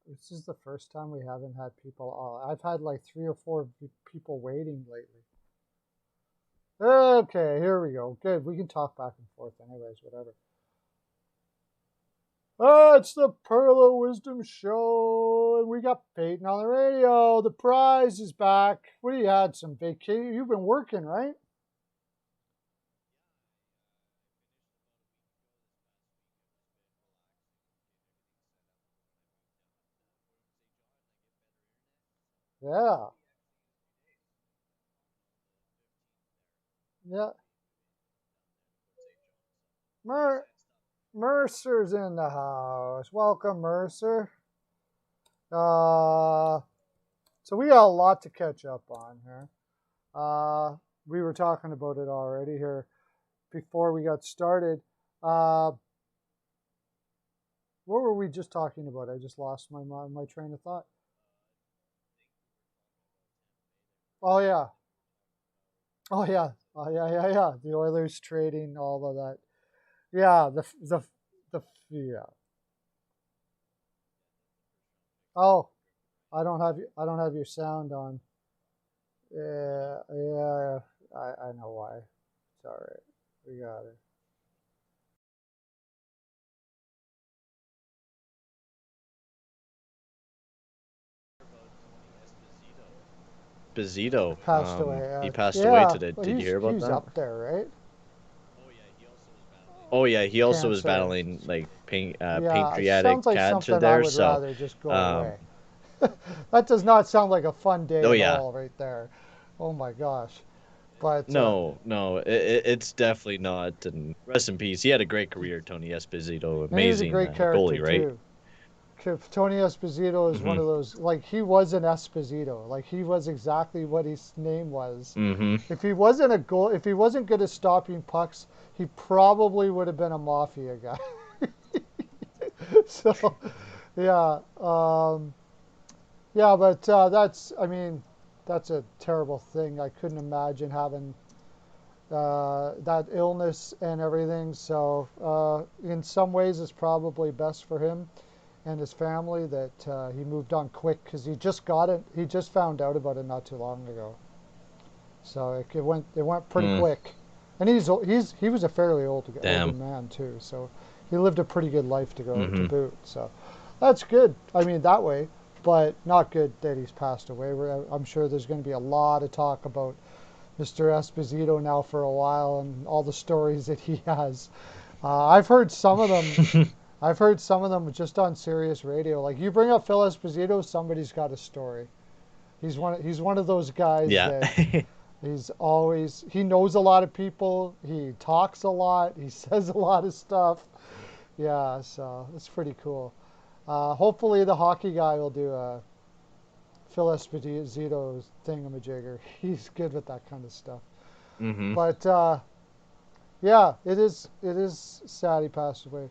This is the first time we haven't had people all. I've had like 3 or 4 people waiting lately. Okay, here we go. Good. We can talk back and forth anyways, whatever. Oh, it's the Pearl of Wisdom show, and we got Peyton on the radio. The prize is back. What do you had? Some vacation? You've been working, right? Yeah. Yeah. Mer- Mercer's in the house. Welcome, Mercer. Uh, so we got a lot to catch up on here. We were talking about it already here before we got started. Uh, what were we just talking about? I just lost my train of thought. Oh yeah, oh yeah, oh yeah, yeah, yeah. The Oilers trading all of that. Yeah, the yeah. Oh, I don't have your sound on. Yeah, yeah. I know why. It's all right. We got it. Esposito. Passed away. He passed away Yeah, today. well, Did you hear about he's that? up there, right? Oh yeah, he also was Cancer. battling like Yeah, it sounds pancreatic like cancer something I there. would So, rather just go um, away. That does not sound like a fun day oh at yeah, all, right there. Oh my gosh. But no, it's definitely not. And rest in peace. He had a great career, Tony Esposito. and he's a Amazing great character goalie, right? too. Tony Esposito is one Mm-hmm. of those, like, he was an Esposito. Like, he was exactly what his name was. Mm-hmm. If he wasn't good at stopping pucks, he probably would have been a mafia guy. So, yeah, yeah, but I mean, that's a terrible thing. I couldn't imagine having that illness and everything. So, in some ways, it's probably best for him and his family that he moved on quick because he just got it. He just found out about it not too long ago. So it went pretty Mm, quick, and he was a fairly older damn. man too. So he lived a pretty good life to Mm-hmm. boot. So that's good. I mean that way, but not good that he's passed away. I'm sure there's going to be a lot of talk about Mr. Esposito now for a while and all the stories that he has. I've heard some of them. I've heard some of them just on Sirius Radio. Like you bring up Phil Esposito, somebody's got a story. He's one of those guys Yeah. that he knows a lot of people. He talks a lot. He says a lot of stuff. Yeah, so it's pretty cool. Hopefully the hockey guy will do a Phil Esposito thingamajigger. He's good with that kind of stuff. Mm-hmm. But yeah, it is sad he passed away.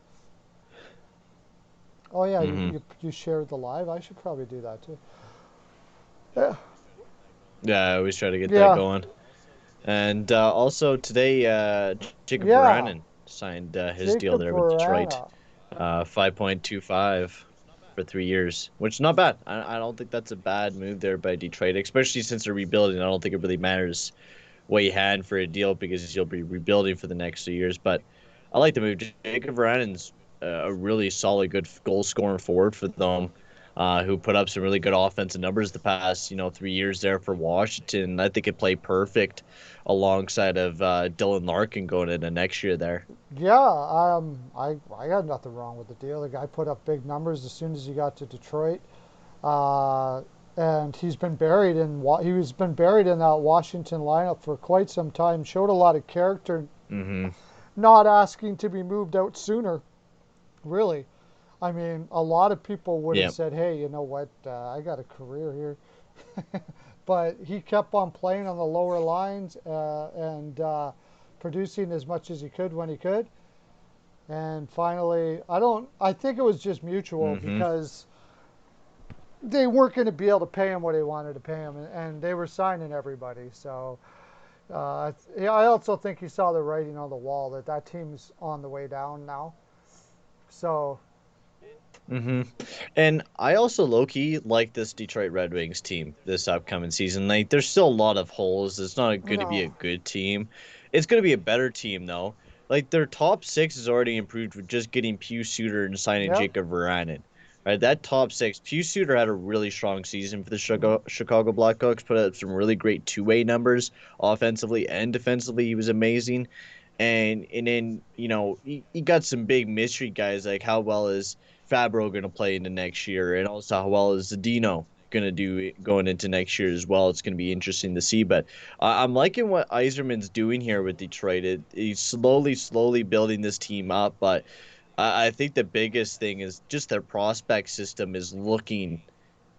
Oh yeah, Mm-hmm. you shared the live. I should probably do that too. Yeah, Yeah, I always try to get that yeah, going. And also today, Jacob yeah. Varanen signed his deal Jacob there with Detroit, Verana. 5.25 for 3 years, which is not bad. I don't think that's a bad move there by Detroit, especially since they're rebuilding. I don't think it really matters what you had for a deal because you'll be rebuilding for the next 2 years. But I like the move. Jacob Varanen's a really solid, good goal scoring forward for them. Who put up some really good offensive numbers the past, 3 years there for Washington. I think it played perfect alongside of Dylan Larkin going into next year there. Yeah, I got nothing wrong with the deal. The guy put up big numbers as soon as he got to Detroit, uh, and he's been buried in that Washington lineup for quite some time. Showed a lot of character, Mm-hmm. not asking to be moved out sooner. Really, I mean, a lot of people would have Yeah. said, "Hey, you know what? I got a career here," but he kept on playing on the lower lines and producing as much as he could when he could. And finally, I think it was just mutual Mm-hmm. because they weren't going to be able to pay him what they wanted to pay him, and they were signing everybody. So yeah, I also think he saw the writing on the wall that team's on the way down now. So Hmm. And I also low-key like this Detroit Red Wings team this upcoming season. Like, there's still a lot of holes. It's not going to be a No. good team. It's going to be a better team, though. Like, their top six is already improved with just getting Pew Suter and signing Yep. Jacob Varanen. Right, that top six. Pew Suter had a really strong season for the Hmm. Chicago Blackhawks, put up some really great two-way numbers, offensively and defensively. He was amazing. And then, you got some big mystery guys, like how well is Fabro going to play into next year, and also how well is Zadino going to do going into next year as well. It's going to be interesting to see. But I'm liking what Yzerman's doing here with Detroit. He's slowly building this team up. But I think the biggest thing is just their prospect system is looking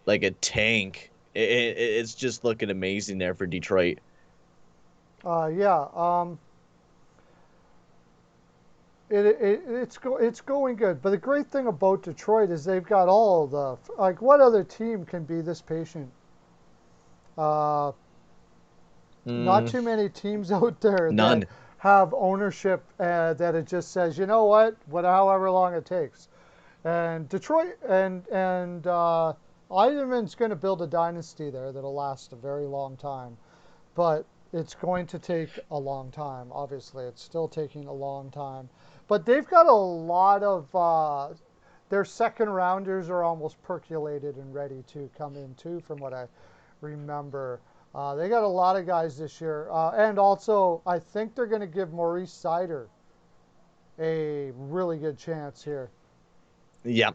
like a tank. It's just looking amazing there for Detroit. Yeah. It's going good. But the great thing about Detroit is they've got all the, like, what other team can be this patient? Uh, Not Mm, too many teams out there that none. have ownership that it just says, you know what, however long it takes. And Detroit and Eidelman's going to build a dynasty there that'll last a very long time, but it's going to take a long time. Obviously, it's still taking a long time, but they've got a lot of their second rounders are almost percolated and ready to come in too, from what I remember. They got a lot of guys this year, and also I think they're going to give Maurice Sider a really good chance here. Yeah,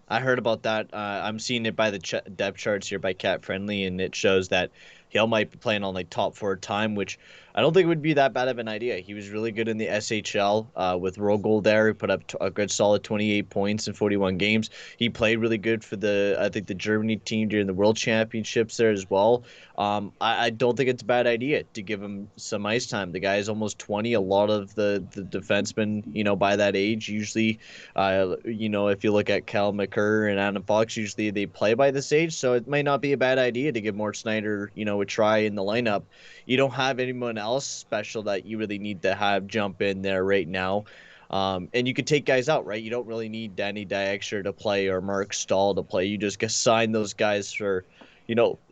I heard about that. I'm seeing it by the depth charts here by Cat Friendly, and it shows that Hale might be playing on like top four time, which I don't think would be that bad of an idea. He was really good in the SHL with Rogel there. He put up a good solid 28 points in 41 games. He played really good for I think the Germany team during the World Championships there as well. I don't think it's a bad idea to give him some ice time. The guy is almost 20. A lot of the defensemen, by that age usually if you look at Cal McCurr and Adam Fox, usually they play by this age, so it might not be a bad idea to give Mort Snyder, a try in the lineup. You don't have anyone else special that you really need to have jump in there right now. And you could take guys out, right? You don't really need Danny Dykstra to play or Mark Stahl to play. You just sign those guys for,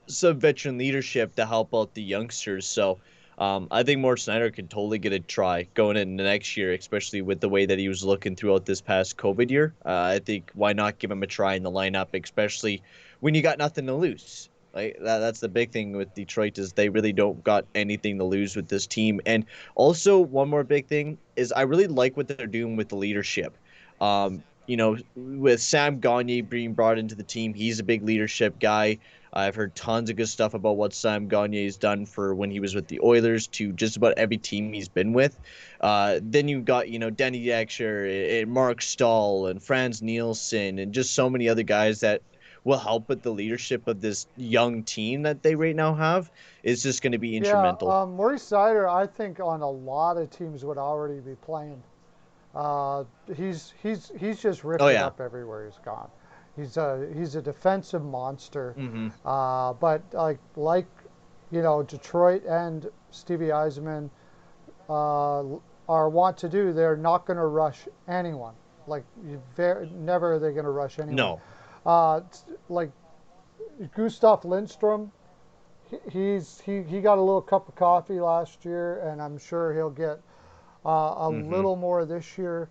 some veteran leadership to help out the youngsters. So I think Mort Snyder could totally get a try going into next year, especially with the way that he was looking throughout this past COVID year. I think why not give him a try in the lineup, especially when you got nothing to lose. Like that's the big thing with Detroit is they really don't got anything to lose with this team. And also one more big thing is I really like what they're doing with the leadership. With Sam Gagne being brought into the team, he's a big leadership guy. I've heard tons of good stuff about what Sam Gagne's done for when he was with the Oilers to just about every team he's been with. Then you've got, Danny Dykstra and Mark Stahl and Franz Nielsen and just so many other guys that will help with the leadership of this young team that they right now have. Is just going to be Yeah, instrumental. Maurice Sider, I think on a lot of teams would already be playing. Uh, he's just Oh ripped it yeah. up everywhere he's gone. He's a defensive monster. Hmm. But Detroit and Stevie Eisenman are want to do. They're not going to rush anyone. Like never are they going to rush anyone. No. Like Gustav Lindstrom, he got a little cup of coffee last year, and I'm sure he'll get a Hmm. little more this year.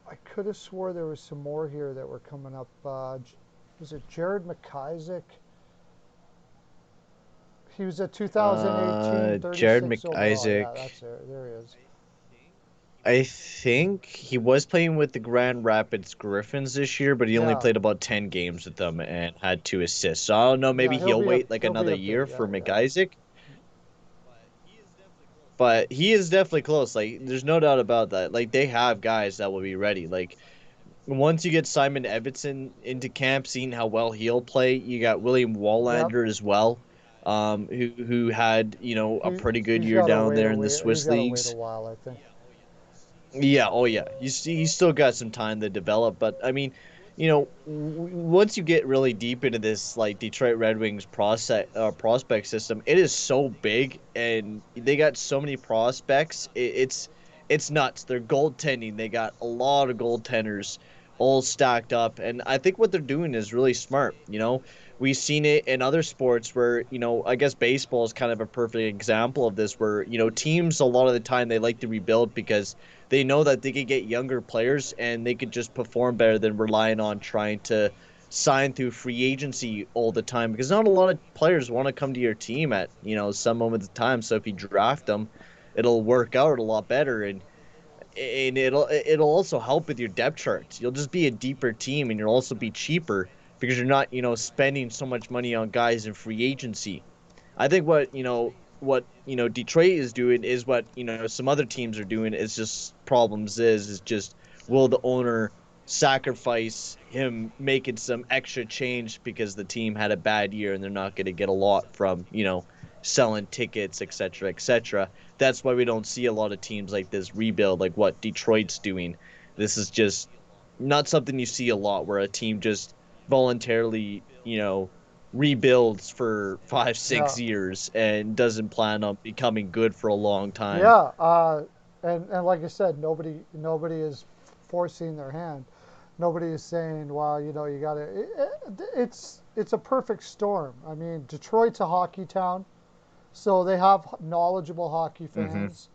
I could have swore there was some more here that were coming up. Was it Jared McIsaac? He was a 2018 Jared 36 overall. Yeah, McIsaac. that's it. There he is. I think he was playing with the Grand Rapids Griffins this year, but he only Yeah, played about 10 games with them and had 2 assists. So I don't know, yeah, maybe he'll wait like he'll be another up there. year Yeah, for yeah. McIsaac, but he is definitely close. Like, there's no doubt about that. Like, they have guys that will be ready. Like, once you get Simon Edvinsson into camp, seeing how well he'll play, you got William Yep. Wallander as well, who had, a He pretty good he's year got to down wait there a in the wait. He's Swiss got to wait a leagues. while, I think. Yeah, oh yeah. He's still got some time to develop, but I mean, once you get really deep into this like Detroit Red Wings prospect system, it is so big and they got so many prospects. It's nuts. They're goaltending. They got a lot of goaltenders all stacked up. And I think what they're doing is really smart. We've seen it in other sports where, I guess baseball is kind of a perfect example of this, where, teams a lot of the time they like to rebuild because they know that they could get younger players and they could just perform better than relying on trying to sign through free agency all the time, because not a lot of players want to come to your team at, some moment of time. So if you draft them, it'll work out a lot better. And it'll also help with your depth charts. You'll just be a deeper team, and you'll also be cheaper because you're not, spending so much money on guys in free agency. I think what Detroit is doing is what, some other teams are doing. Is just problems is just, will the owner sacrifice him making some extra change because the team had a bad year and they're not going to get a lot from, selling tickets, etc., etc. That's why we don't see a lot of teams like this rebuild, like what Detroit's doing. This is just not something you see a lot, where a team just voluntarily, rebuilds for five, Yeah, 6 years and doesn't plan on becoming good for a long time. yeah, and like I said, nobody is forcing their hand. Nobody is saying, well, you got to. It's a perfect storm. I mean, Detroit's a hockey town, so they have knowledgeable hockey Mm-hmm. fans,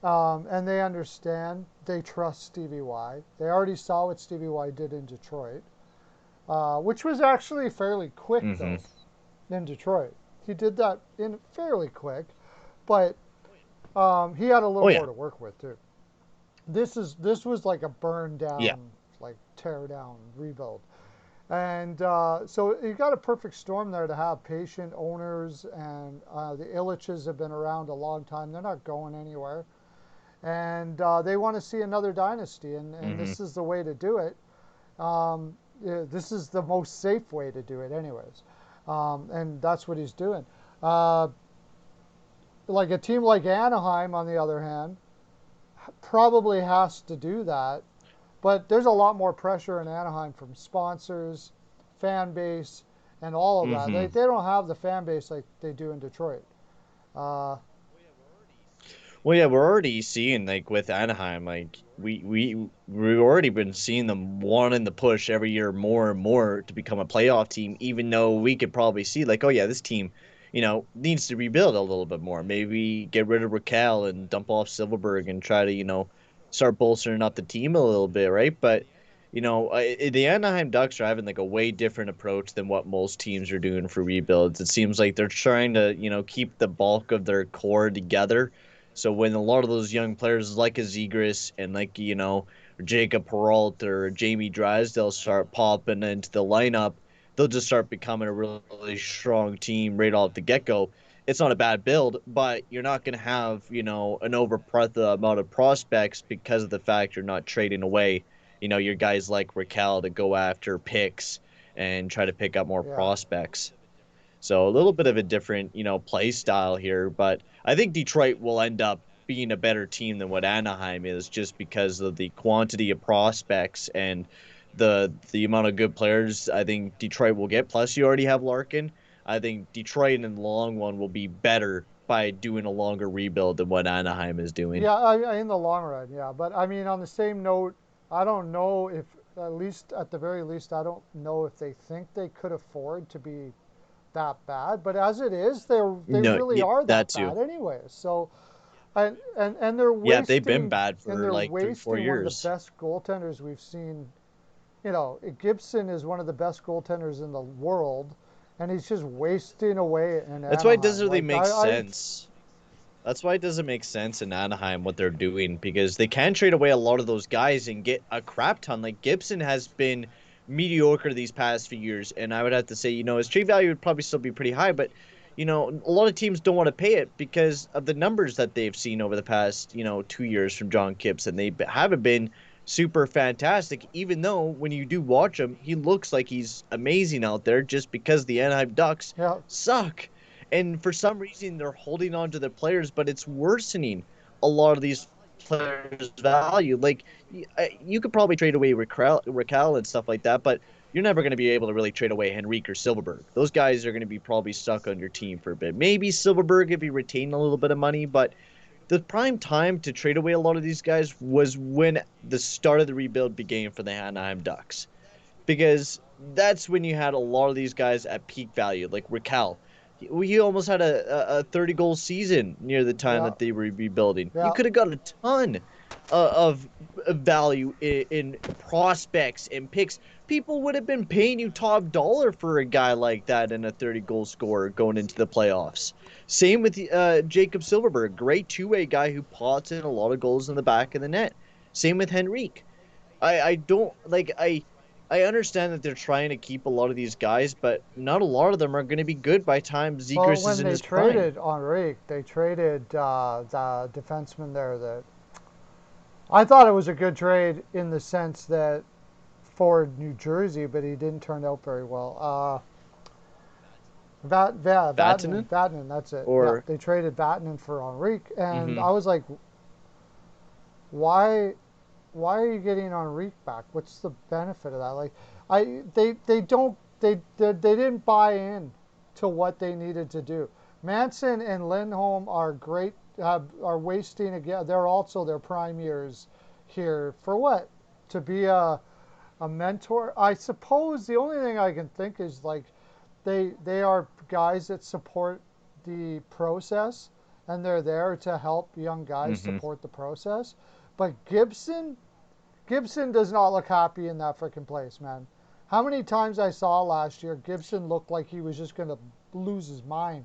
and they understand. They trust Stevie Y. They already saw what Stevie Y did in Detroit, which was actually fairly quick Mm-hmm. though in Detroit. He did that in fairly quick, but he had a little Oh more yeah. to work with too. This was like a burn Yeah. down, like tear down rebuild, and so you got a perfect storm there to have patient owners, and the Illiches have been around a long time. They're not going anywhere, and they want to see another dynasty, and Mm-hmm. this is the way to do it. Yeah, this is the most safe way to do it, anyways, and that's what he's doing. Uh, like a team like Anaheim, on the other hand, probably has to do that. But there's a lot more pressure in Anaheim from sponsors, fan base, and all of that. They, Mm-hmm. they don't have the fan base like they do in Detroit. Uh, Well, yeah, we're already seeing, like, with Anaheim, like we've already been seeing them wanting to push every year more and more to become a playoff team, even though we could probably see, like, oh yeah, this team, needs to rebuild a little bit more. Maybe get rid of Raquel and dump off Silverberg and try to, start bolstering up the team a little bit, right? But the Anaheim Ducks are having like a way different approach than what most teams are doing for rebuilds. It seems like they're trying to, keep the bulk of their core together, so when a lot of those young players like a Zegras and like, Jacob Peralta or Jamie Drysdale start popping into the lineup, they'll just start becoming a really strong team right off the get-go. It's not a bad build, but you're not going to have, an over-breadth amount of prospects because of the fact you're not trading away, your guys like Raquel to go after picks and try to pick up more yeah, prospects. So a little bit of a different, play style here, but I think Detroit will end up being a better team than what Anaheim is, just because of the quantity of prospects and the amount of good players I think Detroit will get. Plus, you already have Larkin. I think Detroit in the long run will be better by doing a longer rebuild than what Anaheim is doing. yeah. In the long run, yeah. But I mean, on the same note, I don't know if, at least at the very least, I don't know if they think they could afford to be that bad. But as it is, they No, really yeah, are that that too. bad anyway. So and they're Yeah, they've been wasting bad and for they're like 3, 4 wasting one of the years. best goaltenders we've seen. Gibson is one of the best goaltenders in the world, and he's just wasting away in That's why it Anaheim. doesn't really Like make I sense. That's why it doesn't make sense in Anaheim what they're doing, because they can trade away a lot of those guys and get a crap ton. Like Gibson has been mediocre these past few years, and I would have to say, his trade value would probably still be pretty high, but a lot of teams don't want to pay it because of the numbers that they've seen over the past, 2 years from John Gibson. They haven't been super fantastic, even though when you do watch him, he looks like he's amazing out there, just because the Anaheim Ducks yeah suck. And for some reason, they're holding on to the players, but it's worsening a lot of these players' value. Like, you could probably trade away Raquel and stuff like that, but you're never going to be able to really trade away Henrique or Silverberg. Those guys are going to be probably stuck on your team for a bit. Maybe Silverberg if he retained a little bit of money, but the prime time to trade away a lot of these guys was when the start of the rebuild began for the Anaheim Ducks, because that's when you had a lot of these guys at peak value, like Raquel. He almost had a 30-goal season near the time Yeah, that they were rebuilding. You yeah. could have got a ton of value in prospects and picks. People would have been paying you top dollar for a guy like that and a 30-goal scorer going into the playoffs. Same with Jacob Silverberg, great two-way guy who pots in a lot of goals in the back of the net. Same with Henrique. I don't like I understand that they're trying to keep a lot of these guys, but not a lot of them are going to be good by time Well, Zegras is when in they his prime. traded Henrique, they traded the defenseman there that I thought it was a good trade in the sense that for New Jersey, but he didn't turn out very well. Vatanen Vatanen, that's it. Yeah, or they traded Vatanen for Henrique, and mm-hmm. I was like, why, why are you getting Henrique back? What's the benefit of that? Like, they don't they didn't buy in to what they needed to do. Manson and Lindholm are great, are wasting again. They're also their prime years here for what? To be a mentor. I suppose the only thing I can think is like they are guys that support the process and they're there to help young guys Mm-hmm. support the process. But Gibson does not look happy in that freaking place, man. How many times I saw last year Gibson looked like he was just going to lose his mind.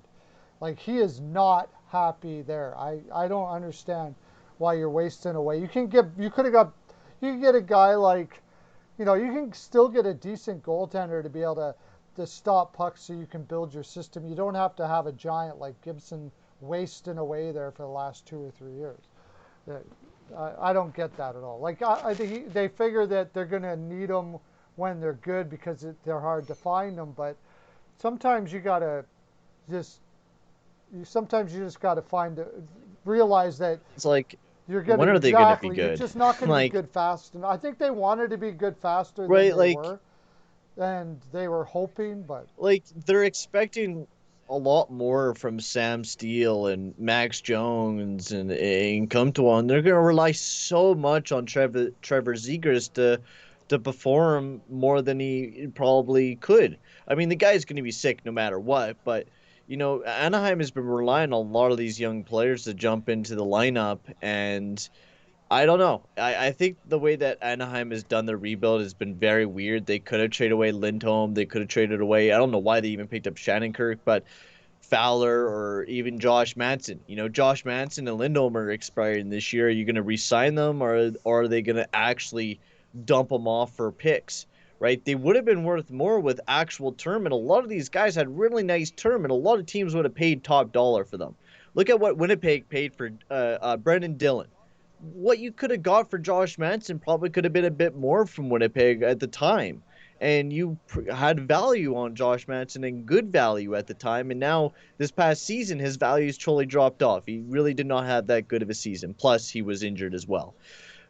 Like he is not happy there. I don't understand why you're wasting away. You could get a guy like, you can still get a decent goaltender to be able to stop pucks so you can build your system. You don't have to have a giant like Gibson wasting away there for the last 2 or 3 years. I don't get that at all. Like I think they figure that they're going to need them when they're good because they're hard to find them. But sometimes you gotta just sometimes you just gotta realize that It's like, you're going when to are they going to be exactly. You're good? just not going to be Like, good fast. And I think they wanted to be good faster than right, they were, and they were hoping. But they're expecting a lot more from Sam Steele and Max Jones and come to one. They're going to rely so much on Trevor Zegras to perform more than he probably could. I mean, the guy's going to be sick no matter what, but Anaheim has been relying on a lot of these young players to jump into the lineup, and I don't know. I think the way that Anaheim has done their rebuild has been very weird. They could have traded away Lindholm. They could have traded away. I don't know why they even picked up Shannon, but Fowler or even Josh Manson. Josh Manson and Lindholm are expiring this year. Are you going to re-sign them, or are they going to actually dump them off for picks? Right? They would have been worth more with actual term, and a lot of these guys had really nice term, and a lot of teams would have paid top dollar for them. Look at what Winnipeg paid for Brendan Dillon. What you could have got for Josh Manson probably could have been a bit more from Winnipeg at the time. And you had value on Josh Manson and good value at the time. And now, this past season, his value's totally dropped off. He really did not have that good of a season. Plus, he was injured as well.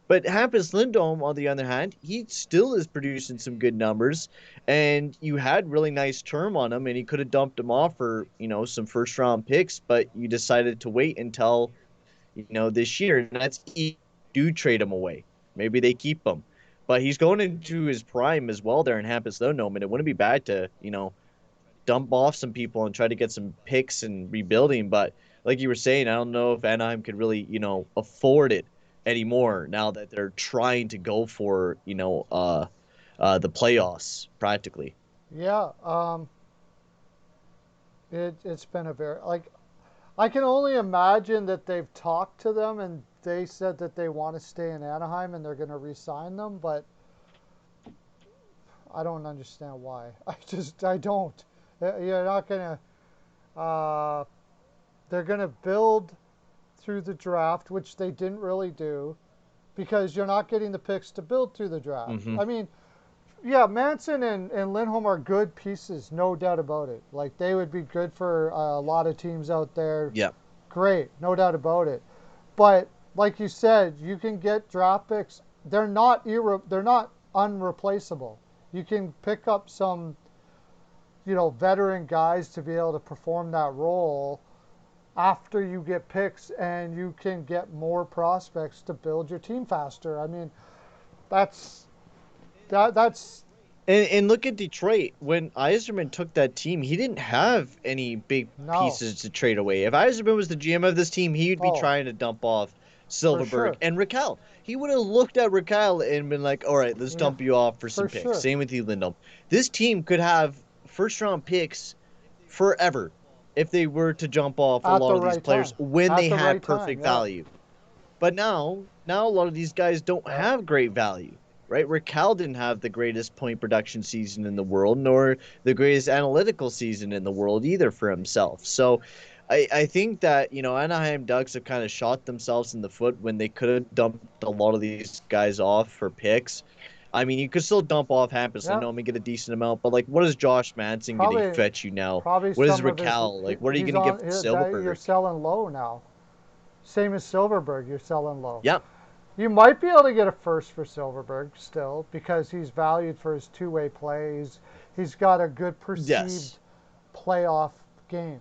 But Hampus Lindholm, on the other hand, he still is producing some good numbers. And you had really nice term on him, and he could have dumped him off for, some first round picks. But you decided to wait until this year. And that's if you do trade him away. Maybe they keep him. But he's going into his prime as well there in Hampus Lindholm, and it wouldn't be bad to, dump off some people and try to get some picks and rebuilding. But like you were saying, I don't know if Anaheim could really, afford it anymore now that they're trying to go for, the playoffs practically. yeah, it's been a very like I can only imagine that they've talked to them and they said that they want to stay in Anaheim and they're going to re-sign them, but I don't understand why. I don't. You're not going to. They're going to build through the draft, which they didn't really do, because you're not getting the picks to build through the draft. Mm-hmm. I mean, yeah, Manson and Lindholm are good pieces, no doubt about it. Like they would be good for a lot of teams out there. Yeah. Great, no doubt about it. But like you said, you can get draft picks. They're not unreplaceable. You can pick up some, veteran guys to be able to perform that role after you get picks and you can get more prospects to build your team faster. I mean, that's that's And look at Detroit. When Yzerman took that team, he didn't have any big no. pieces to trade away. If Yzerman was the GM of this team, he'd be Oh, trying to dump off for Silverberg sure. and Raquel. He would have looked at Raquel and been like, all right, let's Yeah, dump you off for for some picks. sure. Same with you, Lindholm. This team could have first round picks forever if they were to jump off a At lot the of these right players time. when At they the had right time. perfect Yeah. value. But now a lot of these guys don't Yeah. have great value, right? Raquel didn't have the greatest point production season in the world, nor the greatest analytical season in the world either for himself. So I think that, Anaheim Ducks have kind of shot themselves in the foot when they could have dumped a lot of these guys off for picks. I mean, you could still dump off Hampus Yeah. Lindholm and get a decent amount, but like, what is Josh Manson going to Probably fetch you now? probably What is some of his Raquel? Like, what are you he's going to on get for that you're Silverberg? selling low now. Same as Silverberg, you're selling low. Yep. You might be able to get a first for Silverberg still because he's valued for his two-way play. He's got a good perceived Yes. playoff game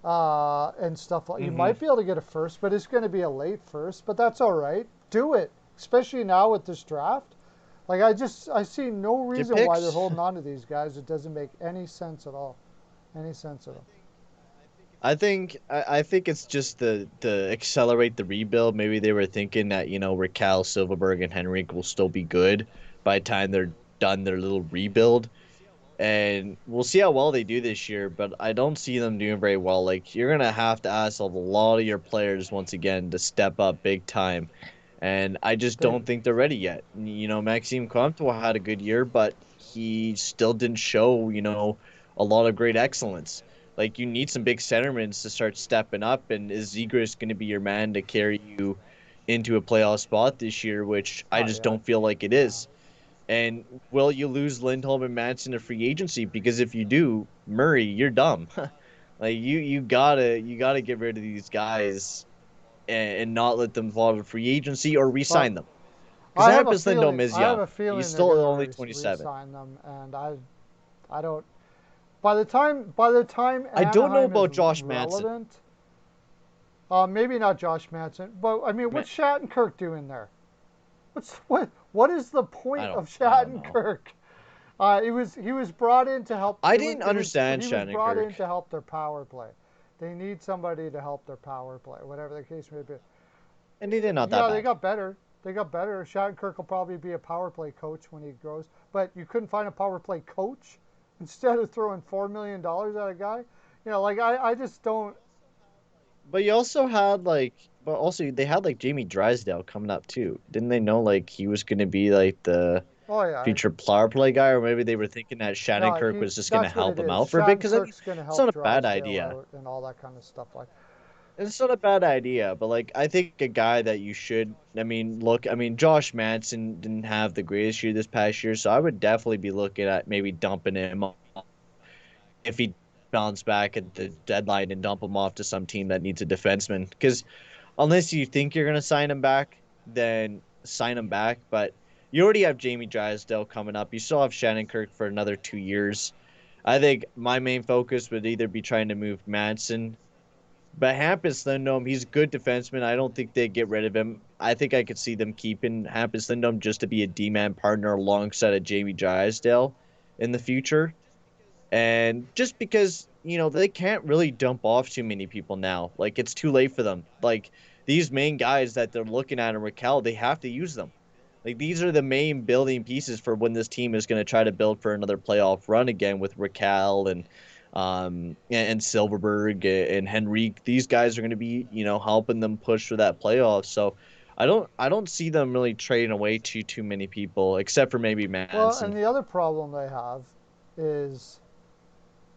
and stuff like. You Mm-hmm. might be able to get a first, but it's going to be a late first. But that's all right. Do it, especially now with this draft. Like I see no Get reason why they're picks. holding on to these guys. It doesn't make any sense at all. Any sense at all. I think it's just the accelerate the rebuild. Maybe they were thinking that, Raquel, Silverberg, and Henrik will still be good by the time they're done their little rebuild. And we'll see how well they do this year, but I don't see them doing very well. Like, you're gonna have to ask a lot of your players once again to step up big time. And I just They don't think they're ready yet. Maxime Comtois had a good year, but he still didn't show, a lot of great excellence. Like, you need some big centermen to start stepping up, and is Zegras going to be your man to carry you into a playoff spot this year, which I not just yet. don't feel like it No. is. And will you lose Lindholm and Manson to free agency? Because if you do, Murray, you're dumb. Like, you gotta get rid of these guys and not let them fall to free agency or re-sign But them. Because Hampus Lindholm is I have young. a He's feeling they're still going to only 27. re-sign them, and I don't. By the time I don't know Anaheim is about Josh Manson. relevant, maybe not Josh Manson, but I mean, Ma- what's Shattenkirk doing there? What is the I point don't of I don't know. Shattenkirk? He was brought in to help. I didn't understand He was brought Shattenkirk. in to help their power play. They need somebody to help their power play, whatever the case may be. And he did not that Yeah, they bad. got better. They got better. Shattenkirk will probably be a power play coach when he grows. But you couldn't find a power play coach instead of throwing $4 million at a guy. Like I just don't. But you also had but also they had like Jamie Drysdale coming up too. Didn't they know like he was gonna be like the Oh yeah, future power play guy, or maybe they were thinking that no. Shattenkirk was just gonna That's what help it him is. out for a bit? Because I mean, Shattenkirk's going to it's help not a bad Drysdale idea. out and all that kind of stuff. Like It's not a bad idea, but like I think a guy that you should. I mean, look. I mean, Josh Manson didn't have the greatest year this past year, so I would definitely be looking at maybe dumping him if he bounced back at the deadline and dump him off to some team that needs a defenseman. Because unless you think you're gonna sign him back, then sign him back. But you already have Jamie Drysdale coming up. You still have Shannon for another 2 years. I think my main focus would either be trying to move Manson, but Hampus Lindholm, he's a good defenseman. I don't think they'd get rid of him. I think I could see them keeping Hampus Lindholm just to be a D-man partner alongside of Jamie Drysdale in the future. And just because, they can't really dump off too many people now. Like, it's too late for them. Like, these main guys that they're looking at in Raquel, they have to use them. Like, these are the main building pieces for when this team is going to try to build for another playoff run again with Raquel and Silverberg and Henrique. These guys are going to be, helping them push for that playoff. So I don't see them really trading away too many people except for maybe well, and Manson. the other problem they have is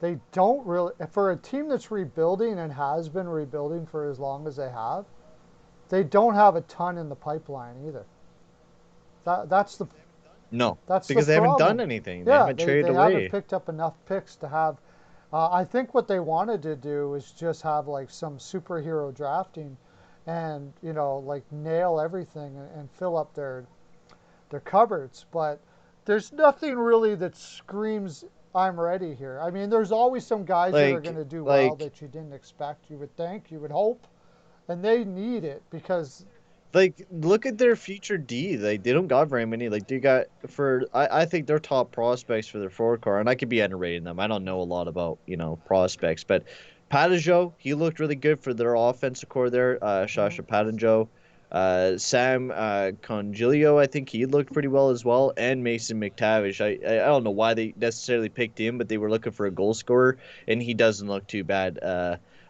they don't really for a team that's rebuilding and has been rebuilding for as long as they have. They don't have a ton in the pipeline either. That's the No, That's the because they haven't done problem. anything. They Yeah, haven't traded they haven't away. picked up enough picks to have. I think what they wanted to do is just have like some superhero drafting, and like nail everything and fill up their cupboards. But there's nothing really that screams I'm ready here. I mean, there's always some guys that are going Like, to do well like, that you didn't expect. You would think, you would hope, and they need it because look at their future D. Like, they don't got very many. Like, they got I think they're top prospects for their forward core, and I could be underrating them. I don't know a lot about prospects, but Patajo, he looked really good for their offensive core there. mhm, Sasha Patajo, Sam Congilio, I think he looked pretty well as well, and Mason McTavish. I don't know why they necessarily picked him, but they were looking for a goal scorer, and he doesn't look too bad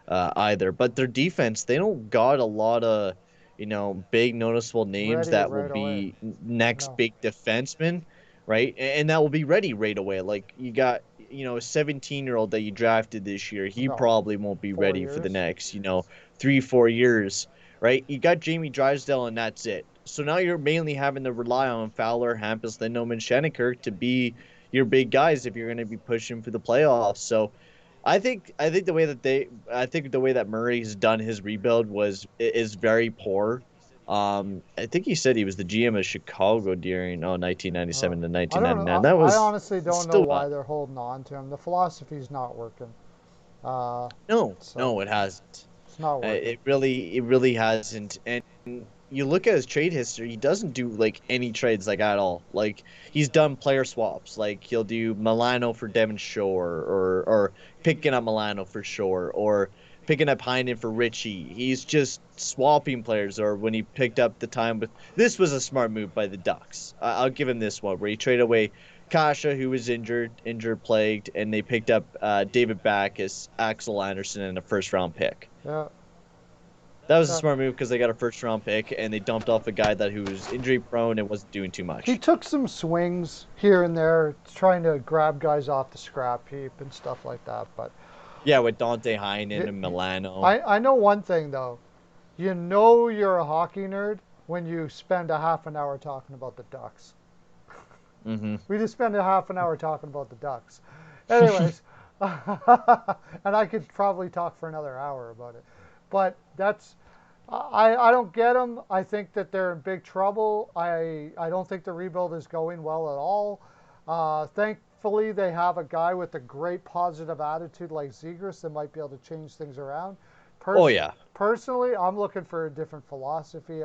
either. But their defense, they don't got a lot of big noticeable names ready that will right away. be next No, big defenseman, right? And that will be ready right away. Like you got, a 17-year-old that you drafted this year. He no, probably won't be 4 ready for the years. next, 3-4 years, right? You got Jamie Drysdale and that's it. So now you're mainly having to rely on Fowler, Hampus, Lindholm, and Shattenkirk to be your big guys if you're going to be pushing for the playoffs. So I think the way that Murray has done his rebuild is very poor. I think he said he was the GM of Chicago during 1997 to I don't know. 1999. That I was honestly don't know still why they're holding on to him. The philosophy's not working. Uh, no, so no, it hasn't. it's not working. It really hasn't. And you look at his trade history, he doesn't do like any trades like at all. Like he's done player swaps. Like he'll do Milano for Devon Shore, or picking up Milano for Shore, or picking up Heinen for Richie. He's just swapping players. Or when he picked up the time with this was a smart move by the Ducks. I'll give him this one where he traded away Kasha, who was injured plagued, and they picked up David Backus, Axel Anderson, and a first round pick. Yeah. That was a Yeah. smart move because they got a first round pick and they dumped off a guy who was injury prone and wasn't doing too He much. took some swings here and there, trying to grab guys off the scrap heap and stuff like that. But Yeah, with Dante Heinen y- and y- Milano. I know one thing though. You know you're a hockey nerd when you spend a half an hour talking about the Ducks. Hmm. We just spent a half an hour talking about the Ducks. Anyways, and I could probably talk for another hour about it. But I don't get them. I think that they're in big trouble. I don't think the rebuild is going well at all. Thankfully, they have a guy with a great positive attitude like Zegras that might be able to change things around. Oh Pers- yeah, Personally, I'm looking for a different philosophy.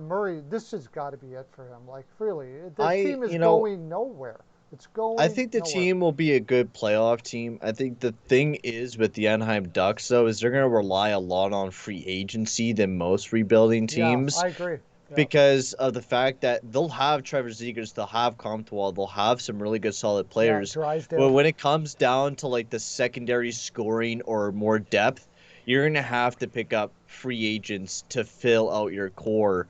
Murray. This has got to be it for him. Like really, the I team is you know going nowhere. It's I going think the nowhere. team will be a good playoff team. I think the thing is with the Anaheim Ducks though is they're going to rely a lot on free agency than most rebuilding Yeah, teams I agree. Yeah, because of the fact that they'll have Trevor Zegers, they'll have Comtois, they'll have some really good solid yeah. players. But Drysdale. when it comes down to like the secondary scoring or more depth, you're gonna have to pick up free agents to fill out your core.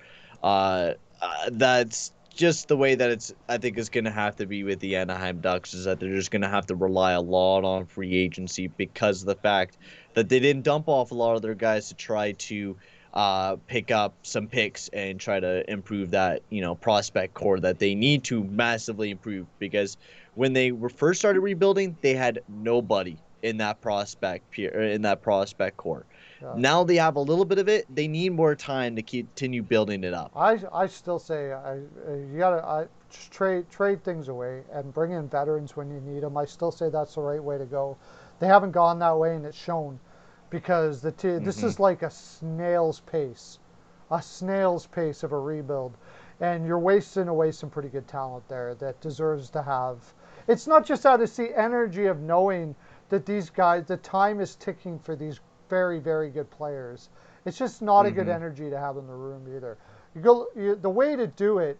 That's just the way that I think is gonna have to be with the Anaheim Ducks is that they're just gonna have to rely a lot on free agency because of the fact that they didn't dump off a lot of their guys to try to pick up some picks and try to improve that prospect core that they need to massively improve because when they were first started rebuilding they had nobody in that prospect core. Yeah. Now they have a little bit of it. They need more time to continue building it up. I still say you gotta just trade things away and bring in veterans when you need them. I still say that's the right way to go. They haven't gone that way and it's shown because this Hmm. is like a snail's pace of a rebuild, and you're wasting away some pretty good talent there that deserves to have. It's not just out of the energy of knowing that these guys, the time is ticking for these very good players. It's just not a good Hmm. energy to have in the room either. The way to do it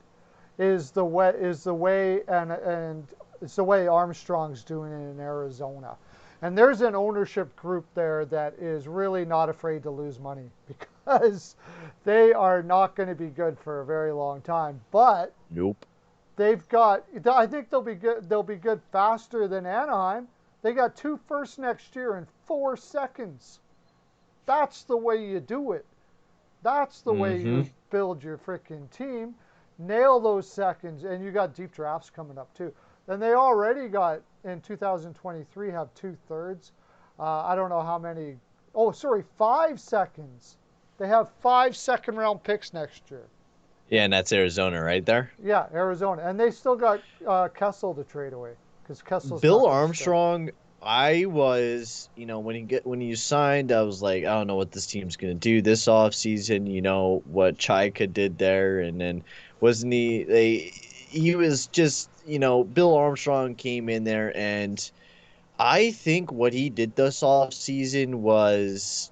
is the way and it's the way Armstrong's doing it in Arizona. And there's an ownership group there that is really not afraid to lose money because they are not going to be good for a very long time. But Nope. I think they'll be good. They'll be good faster than Anaheim. They got 2 firsts next year in 4 seconds. That's the way you do it. That's the way Hmm. you build your freaking team. Nail those seconds, and you got deep drafts coming up too. And they already got in 2023 have 2/3. I don't know how many. Oh, sorry, 5 seconds. They have 5 second round picks next year. Yeah, and that's Arizona right there. Yeah, Arizona, and they still got Kessel to trade away. because Kessel's Bill not going to start. Armstrong, I was, when he signed, I was like, I don't know what this team's gonna do this offseason. What Chaika did there, and then wasn't he was just, Bill Armstrong came in there, and I think what he did this offseason was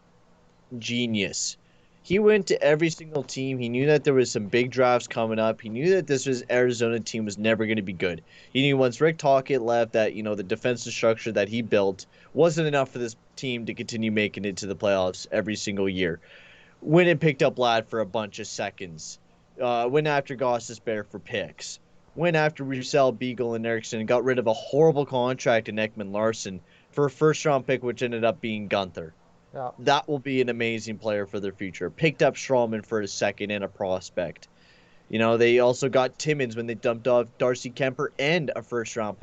genius. He went to every single team. He knew that there was some big drafts coming up. He knew that this was Arizona team was never going to be good. He knew once Rick Tocchet left that, the defensive structure that he built wasn't enough for this team to continue making it to the playoffs every single year. Went and picked up Ladd for a bunch of seconds. Went after Gostisbehere for picks. Went after Roussel, Beagle, and Erickson and got rid of a horrible contract in Ekman Larson for a first-round pick, which ended up being Gunther. Yeah. That will be an amazing player for their future. Picked up Strawman for a second and a prospect. They also got Timmins when they dumped off Darcy Kemper and a first-round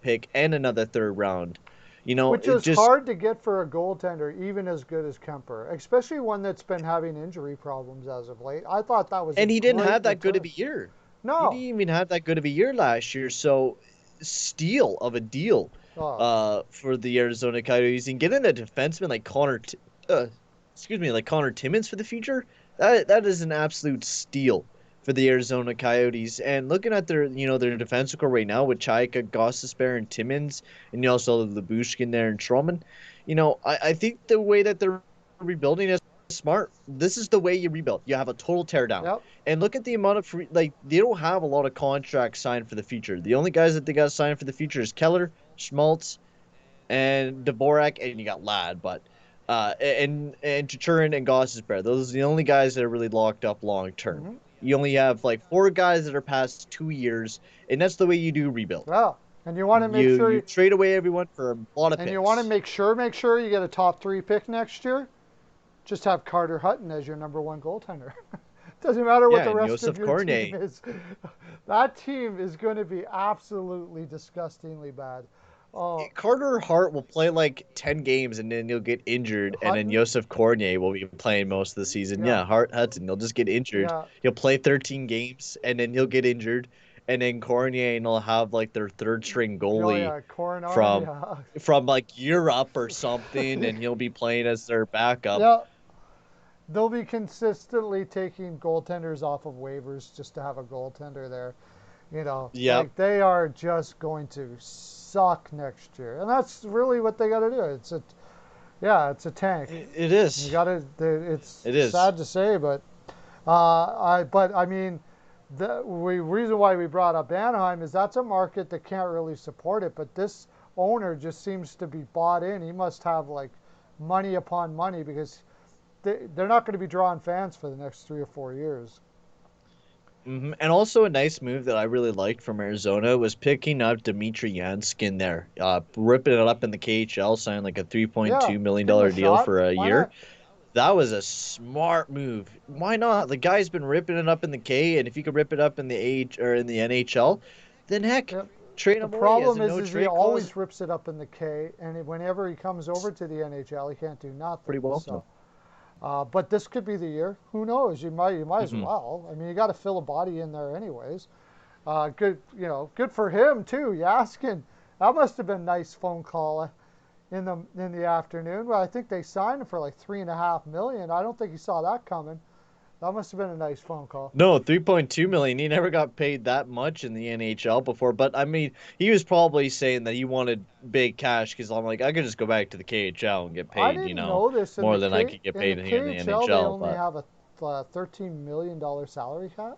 pick and another third round. Which is just hard to get for a goaltender, even as good as Kemper, especially one that's been having injury problems as of late. I thought that was and he didn't have that good of return. a year. No. He didn't even have that good of a year last year. So, steal of a deal for the Arizona Coyotes, and getting a defenseman like Connor Timmins for the future. That is an absolute steal for the Arizona Coyotes. And looking at their defensive core right now with Chaika, Gostisbehere, and Timmins, and you also have Lyubushkin there and Strawman, I think the way that they're rebuilding is smart. This is the way you rebuild. You have a total teardown. Yep. And look at the amount of they don't have a lot of contracts signed for the future. The only guys that they got signed for the future is Keller, Schmaltz, and Dvorak, and you got Ladd, but and Chichurin and Gostisbehere. Those are the only guys that are really locked up long term. Mm-hmm. You only have like 4 guys that are past 2 years, and that's the way you do rebuild. Well, and you want to make sure you trade away everyone for a lot of picks. And you want to make sure you get a top 3 pick next year. Just have Carter Hutton as your number 1 goaltender. Doesn't matter what the rest of your team is. That team is going to be absolutely disgustingly bad. Carter Hart will play like 10 games and then he'll get injured, Hutton? and then Joseph Cornier will be playing most of the season. Yeah, Hutton, he'll just get injured. Yeah. He'll play 13 games and then he'll get injured, and then Cornier and will have like their third string goalie from like Europe or something, and he'll be playing as their backup. Yeah. They'll be consistently taking goaltenders off of waivers just to have a goaltender there. Like they are just going to suck next year, and that's really what they got to do. It's a tank. It is. You got to. It is sad to say, but I mean, the reason why we brought up Anaheim is that's a market that can't really support it, but this owner just seems to be bought in. He must have like money upon money, because they're not going to be drawing fans for the next 3 or 4 years. Mm-hmm. And also a nice move that I really liked from Arizona was picking up Dmitry Yanskin there, ripping it up in the KHL, signing like a $3.2 million deal for a year. Not? That was a smart move. Why not? The guy's been ripping it up in the K, and if you could rip it up in the NHL, then heck, trade him. The problem is he always rips it up in the K, and whenever he comes over to the NHL, he can't do nothing. Pretty well. So. But this could be the year. Who knows? You might as well. I mean, you got to fill a body in there anyways. Good for him too. Yaskin, that must have been a nice phone call in the afternoon. Well, I think they signed him for like $3.5 million. I don't think he saw that coming. That must have been a nice phone call. No, $3.2 million. He never got paid that much in the NHL before. But I mean, he was probably saying that he wanted big cash, because I'm like, I could just go back to the KHL and get paid, I didn't know this. more than I could get paid here in the NHL. They only have a $13 million salary cap.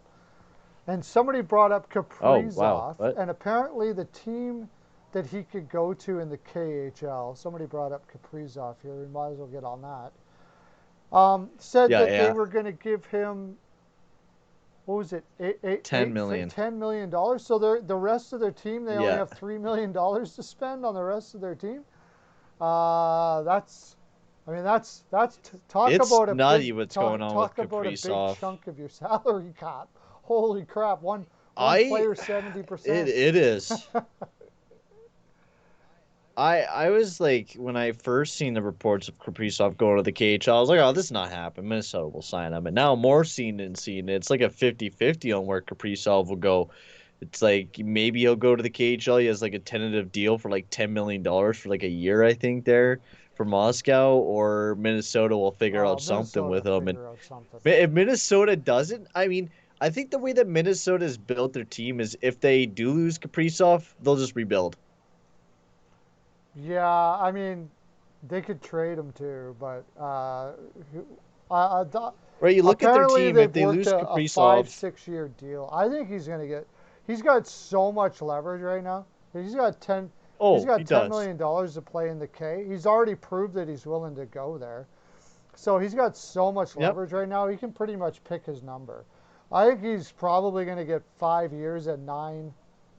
And somebody brought up Kaprizov, and apparently the team that he could go to in the KHL, somebody brought up Kaprizov here. We might as well get on that. Said that they were going to give him, what was it, $10 million. $10 million. So the rest of their team, they only have $3 million to spend on the rest of their team. It's nutty what's going on with Kaprizov. Talk about a big chunk of your salary cap. Holy crap! One player 70%. It is. I was like, when I first seen the reports of Kaprizov going to the KHL, I was like, oh, this is not happening. Minnesota will sign him. And now more seeing it. It's like a 50-50 on where Kaprizov will go. It's like maybe he'll go to the KHL. He has like a tentative deal for like $10 million for like a year, I think, there for Moscow, or Minnesota will figure out something Minnesota with him. And figure out something. if Minnesota doesn't, I mean, I think the way that Minnesota has built their team is if they do lose Kaprizov, they'll just rebuild. Yeah, I mean, they could trade him too, but Right? You look at their apparently team, if they've they worked lose a five, Kaprizov, 6 year deal. I think he's gonna get. He's got so much leverage right now. He's got ten. He's oh, he got ten does. million dollars to play in the K. He's already proved that he's willing to go there. So he's got so much Yep. leverage right now. He can pretty much pick his number. I think he's probably going to get 5 years at nine,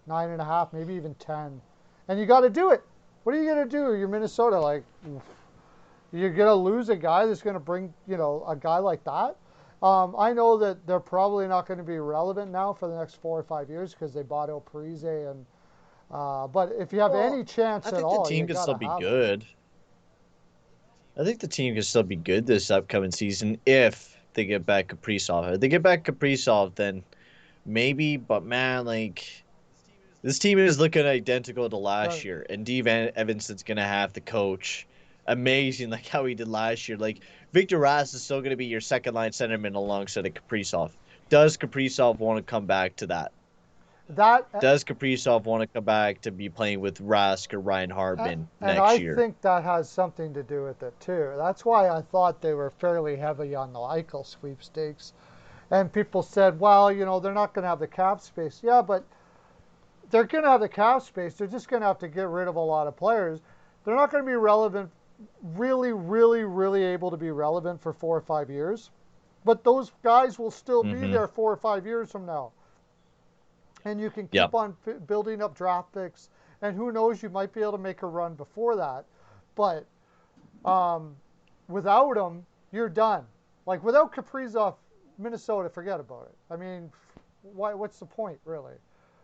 9.5, maybe even 10. And you got to do it. What are you going to do? You're Minnesota. Like, you're going to lose a guy that's going to bring, a guy like that. I know that they're probably not going to be relevant now for the next 4 or 5 years because they bought El Parise. But if you have Well, any chance I at think the all, you team can got still to be have him. good. I think the team can still be good this upcoming season if they get back Kaprizov. If they get back Kaprizov, then maybe. But man, like this team is looking identical to last The, year, and Evanson's gonna have to coach amazing, like how he did last year. Like Victor Rask is still gonna be your second line centerman alongside of Kaprizov. Does Kaprizov want to come back to that? that Does Kaprizov want to come back to be playing with Rask or Ryan Hartman And next I year? think that has something to do with it too. That's why I thought they were fairly heavy on the Eichel sweepstakes. And people said, well, they're not going to have the cap space. Yeah, but they're going to have the cap space. They're just going to have to get rid of a lot of players. They're not going to be relevant, really, really, really able to be relevant for 4 or 5 years. But those guys will still be Mm-hmm. there 4 or 5 years from now. And you can keep Yep. on building up draft picks. And who knows, you might be able to make a run before that. But Um, without him, you're done. Like without Kaprizov, Minnesota, forget about it. I mean, why? What's the point, really?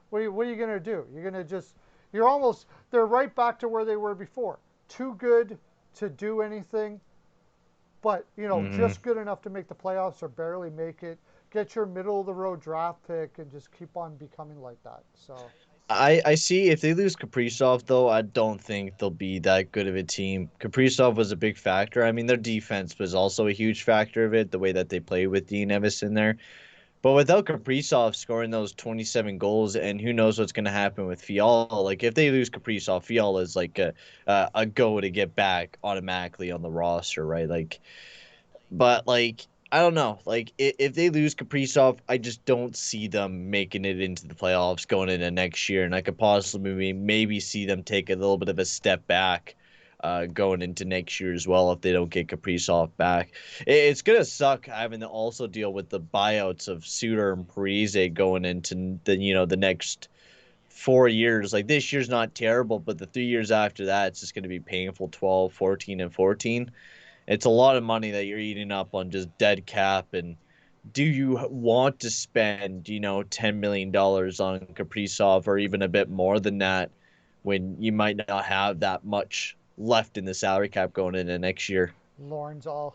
What are you gonna do? You're gonna just they're right back to where they were before. Too good to do anything, but Mm-hmm. just good enough to make the playoffs or barely make it. Get your middle of the road draft pick and just keep on becoming like that. So I see if they lose Kaprizov though, I don't think they'll be that good of a team. Kaprizov was a big factor. I mean, their defense was also a huge factor of it, the way that they play with Dean Evison there. But without Kaprizov scoring those 27 goals, and who knows what's going to happen with Fiala? Like if they lose Kaprizov, Fiala is like a go to get back automatically on the roster, right? But like I don't know. Like if they lose Kaprizov, I just don't see them making it into the playoffs going into next year, and I could possibly maybe see them take a little bit of a step back. Going into next year as well, if they don't get Kaprizov back, it's gonna suck having to also deal with the buyouts of Suter and Parise going into the next 4 years. Like this year's not terrible, but the 3 years after that, it's just gonna be painful. 12, 14, and 14. It's a lot of money that you're eating up on just dead cap. And do you want to spend, $10 million on Kaprizov or even a bit more than that when you might not have that much left in the salary cap going into next year? Lauren's all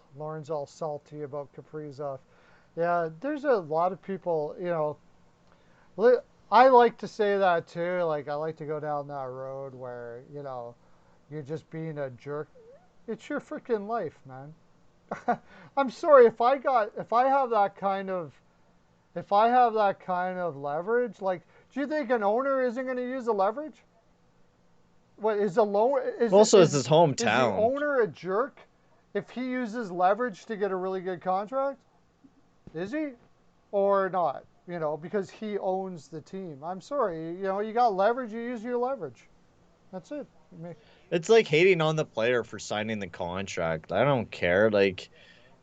salty about Kaprizov. Yeah, there's a lot of people. I like to say that too. Like I like to go down that road where you're just being a jerk. It's your freaking life, man. I'm sorry if I have that kind of leverage. Like, do you think an owner isn't going to use the leverage? What is a loan? Also, it's his Is the hometown. owner a jerk if he uses leverage to get a really good contract? Is he or not? Because he owns the team. I'm sorry. You got leverage. You use your leverage. That's it. It's like hating on the player for signing the contract. I don't care. Like,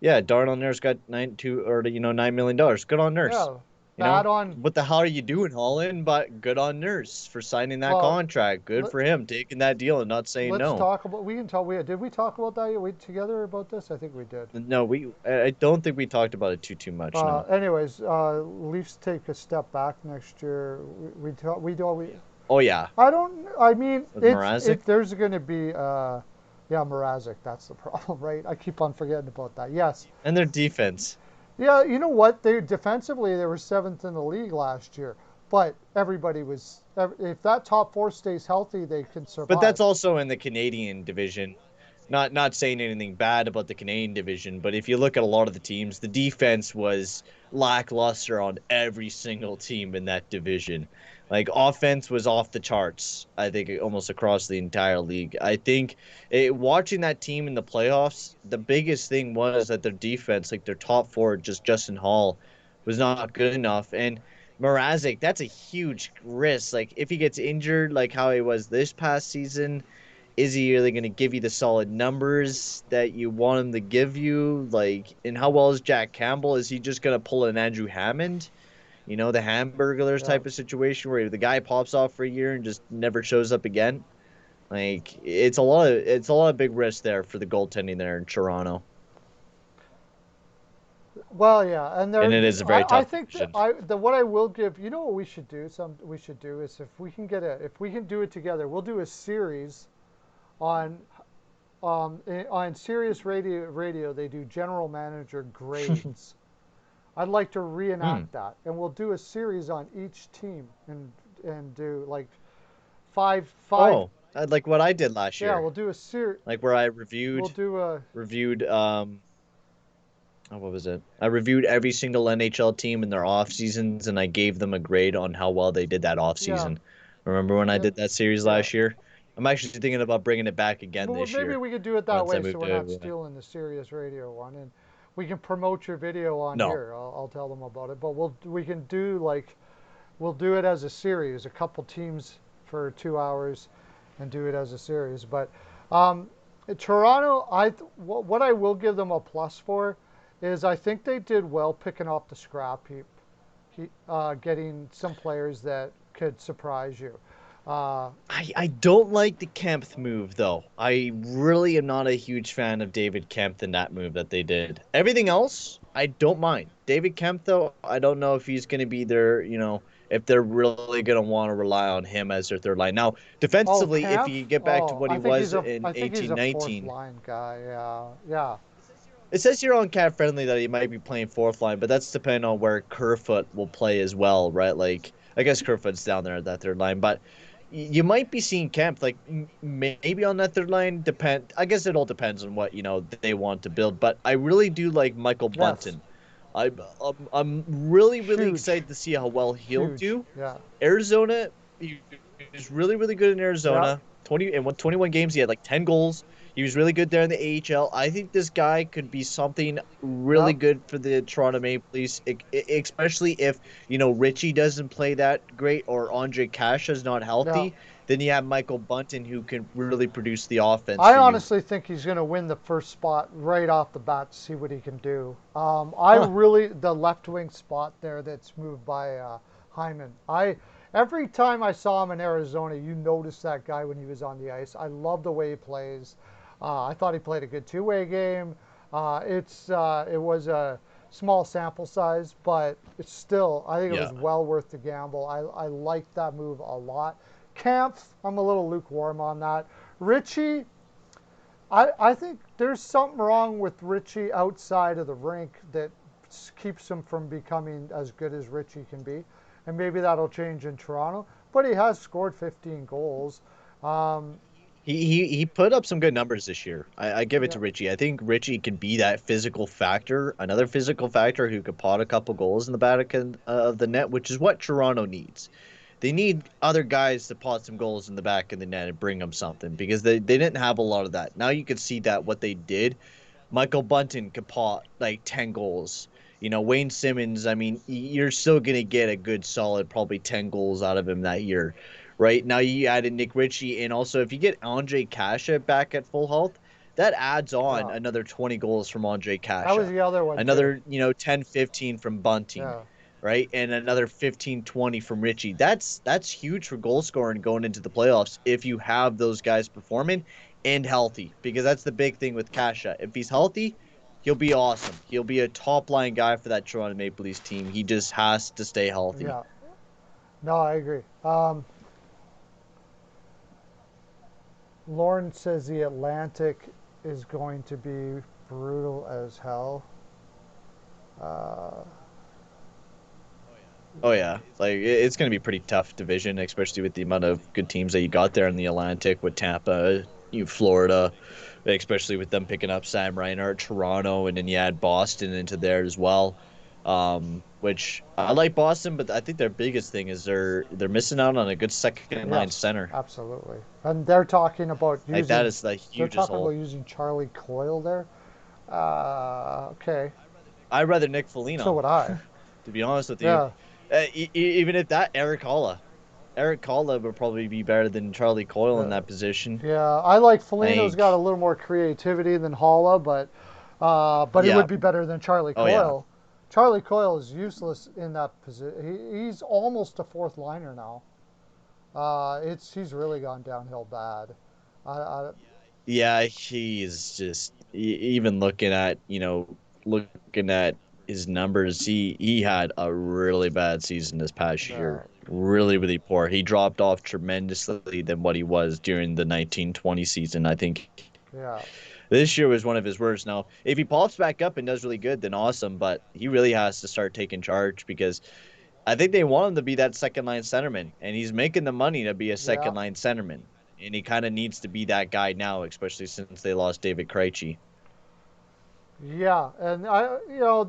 yeah, Darnell Nurse got 9 2 or $9 million. Good on Nurse. Yeah. Bad on. What the hell are you doing, Holland? But good on Nurse for signing that Well, contract. Good let, for him taking that deal and not saying let's no. talk about. We can talk. Did we talk about that? We together about this? I think we did. No, I don't think we talked about it too much. No. Anyways, Leafs take a step back next year. We talk, we do we. Oh yeah, I don't. I mean, with Mrazek. there's going to be. Yeah, Mrazek. That's the problem, right? I keep on forgetting about that. Yes. And their defense. Yeah. You know what? They defensively they were seventh in the league last year, But everybody was, if that top four stays healthy, they can But survive. that's also in the Canadian division. Not saying anything bad about the Canadian division, but if you look at a lot of the teams, the defense was lackluster on every single team in that division. Like offense was off the charts, I think almost across the entire league. I think watching that team in the playoffs, the biggest thing was that their defense, like their top forward, just Justin Hall, was not good enough. And Mrazek, that's a huge risk. Like if he gets injured, like how he was this past season, is he really going to give you the solid numbers that you want him to give you? Like, and how well is Jack Campbell? Is he just going to pull an Andrew Hammond? You know, the Hamburglers Yeah. type of situation where the guy pops off for a year and just never shows up again. Like, it's a lot of big risk there for the goaltending there in Toronto, Well, yeah, and and there, it is a very I tough think that division. what I will give, what we should do, is if we can do it together, we'll do a series on, on Sirius Radio, they do general manager grades. I'd like to Hmm. reenact that, and we'll do a series on each team, and do like five. Oh, like what I did last Yeah, year, we'll do a series. like where I We'll do a reviewed what was it? I reviewed every single NHL team in their off seasons, and I gave them a grade on how well they did that off yeah, season. Remember when I yeah, did that series yeah. last year? I'm actually thinking about bringing it back again Well, this maybe year we could do it that once I way, so move we're not to. stealing the Sirius Radio one, and we can promote your video on No, here. I'll tell them about it, but we can do like we'll do it as a series, a couple teams for 2 hours, and do it as a series. But um, Toronto, what I will give them a plus for is I think they did well picking off the scrap heap, getting some players that could surprise you. Uh, I don't like the Kempth move though. I really am not a huge fan of David Kempth in that move that they did. Everything else, I don't mind. David Kempth though, I don't know if he's going to be their, if they're really going to want to rely on him as their third line. Now, oh, defensively, if Camp. you get back to Oh, what he was in I think he's eighteen a fourth nineteen, line guy. Yeah, yeah, it says here on Cat Friendly that he might be playing fourth line, but that's depending on where Kerfoot will play as well, right? Like, I guess Kerfoot's down there at that third line, but you might be seeing Kemp like maybe on that third line. Depend. I guess it all depends on what they want to build. But I really do like Michael yes, Bunton. I'm really really huge, excited to see how well he'll huge. do. Yeah, Arizona, he was really, really good in yeah, Arizona. 21 games, he had like 10 goals. He was really good there in the AHL. I think this guy could be something yeah, really good for the Toronto Maple Leafs, especially if, Richie doesn't play that great or Andre Kasha is not yeah. healthy. Then you have Michael Bunton who can really produce the offense I for you. honestly think he's going to win the first spot right off the bat to see what he can do. I Huh. really the left wing spot there that's moved by Hyman. Every time I saw him in Arizona, you noticed that guy when he was on the ice. I love the way he plays. I thought he played a good two-way game. It was a small sample size, but it's still I think it Yeah. was well worth the gamble. I liked that move a lot. Camp, I'm a little lukewarm on that. Richie, I think there's something wrong with Richie outside of the rink that keeps him from becoming as good as Richie can be. And maybe that'll change in Toronto. But he has scored 15 goals. Um, He put up some good numbers this year. I give it yeah, to Richie. I think Richie can be that physical factor, another physical factor who could pot a couple goals in the back of the net, which is what Toronto needs. They need other guys to pot some goals in the back of the net and bring them something because they didn't have a lot of that. Now you can see that what they did. Michael Bunton could pot like 10 goals. Wayne Simmons, I mean, you're still going to get a good solid probably 10 goals out of him that year. Right now, you added Nick Ritchie, and also if you get Andre Kasha back at full health, that adds on yeah. another 20 goals from Andre That was Kasha, the other one, too. another 10, 15 from Bunting, Yeah, right, and another 15, 20 from Ritchie. That's huge for goal scoring going into the playoffs if you have those guys performing and healthy, because that's the big thing with Kasha. If he's healthy, he'll be awesome. He'll be a top line guy for that Toronto Maple Leafs team. He just has to stay healthy. yeah. No, I agree. Lauren says the Atlantic is going to be brutal as hell. Uh, Oh yeah, like it's going to be pretty tough division, especially with the amount of good teams that you got there in the Atlantic with Tampa, Florida, especially with them picking up Sam Reinhart, Toronto, and then you add Boston into there as well. Which I like Boston, but I think their biggest thing is they're missing out on a good second line Yes, center. absolutely. And they're talking about Like that using is the they're hugest talking about hole. using Charlie Coyle there. Okay, I'd rather Nick so Foligno, would I. to be honest with you. Yeah, Even if that Eric Holla would probably be better than Charlie Coyle in yeah, that position. yeah. I like Foligno's got a Like, little more creativity than Holla, but he yeah, would be better than Charlie oh yeah, Coyle. Charlie Coyle is useless in that position. He's almost a fourth liner now. He's really gone downhill bad. I yeah. He's just even looking at his numbers. He had a really bad season this past uh, year. Really, really poor. He dropped off tremendously than what he was during the 1920 season. I think yeah, this year was one of his worst. Now, if he pops back up and does really good, then awesome. But he really has to start taking charge because I think they want him to be that second line centerman, and he's making the money to be a yeah. second line centerman. And he kind of needs to be that guy now, especially since they lost David Krejci. Yeah, and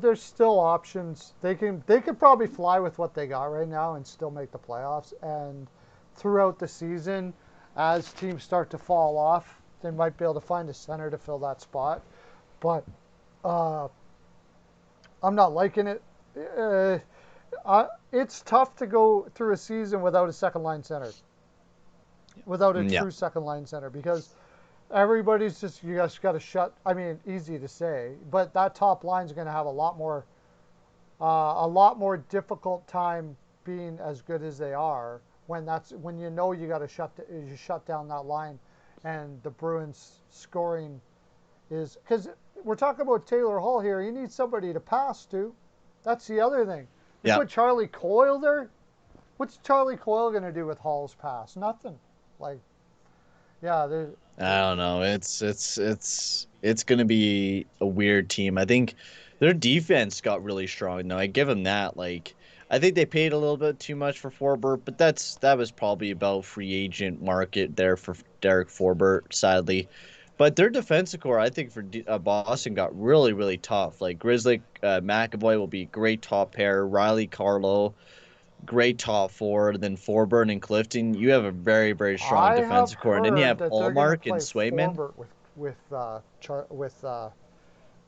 there's still options. They could probably fly with what they got right now and still make the playoffs. And throughout the season, as teams start to fall off, they might be able to find a center to fill that spot. But uh, I'm not liking it. It's tough to go through a season without a second line center, without a Yeah, true second line center, because everybody's just you guys got to shut. I mean, easy to say, but that top line's going to have a lot more difficult time being as good as they are when you got to shut down that line, and the Bruins scoring is because we're talking about Taylor Hall here. He needs somebody to pass to. That's the other thing. You yeah. put Charlie Coyle there. What's Charlie Coyle going to do with Hall's pass? Nothing. Like, yeah, I don't know. It's gonna be a weird team. I think their defense got really strong. No, I give them that. Like, I think they paid a little bit too much for Forbert, but that was probably about free agent market there for Derek Forbert, sadly. But their defensive core, I think Boston got really, really tough. Like Grizzly, McAvoy will be a great top pair. Riley Carlo, great top four. Then Forburn and Clifton, you have a very, very strong I have defensive core. And then you heard have that they're going to Allmark and play Swayman. Forbert with